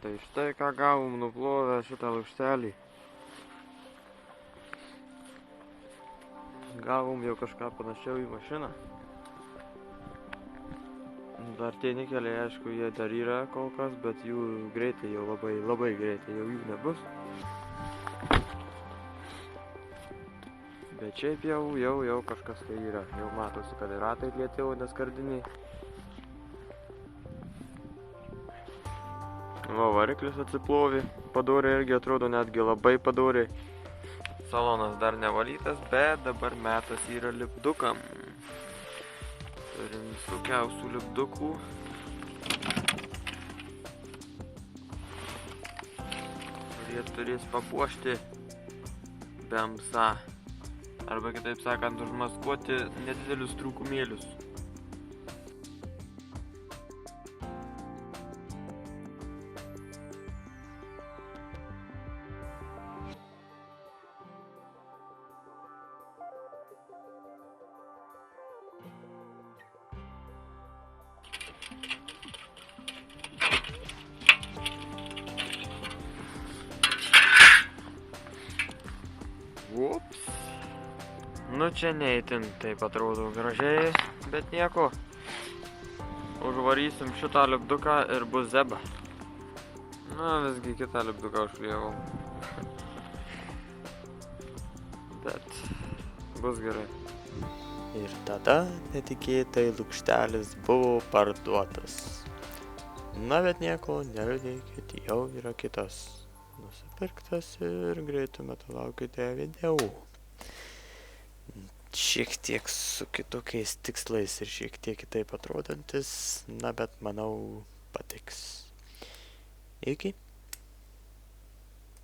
Tai štai ką gavom nuplovę šitą lukštelį. Gavom jau kažką panašiau į mašiną. Dar tie nikeliai, aišku, jie dar yra kol kas, bet jų greitai jau labai greitai jau jų nebus. Bet šiaip jau kažkas tai yra. Jau matosi, kad ir ratai lieti, o neskardiniai. Va, variklis atsiplovė. Padoriai irgi atrodo netgi labai padoriai. Salonas dar nevalytas, bet dabar metas yra lipdukam. Turim visokiausių lipdukų. Kurie turės papuošti BMSA. Arba kitaip sakant, užmaskuoti nedidelius trūkumėlius. Ups. Nu čia neįtin, taip atrodo gražiai, bet nieko. Užvarysim šitą lipduką ir bus zeba. Na, visgi kitą lipduką užklijavau. Bet bus gerai. Ir tada netikėtai lukštelis buvo parduotas. Na, bet nieko, neliūdėkit, jau yra kitas nusipirktas ir greitu metu laukite video. Šiek tiek su kitokiais tikslais ir šiek tiek kitaip atrodantis, na, bet manau patiks. Iki.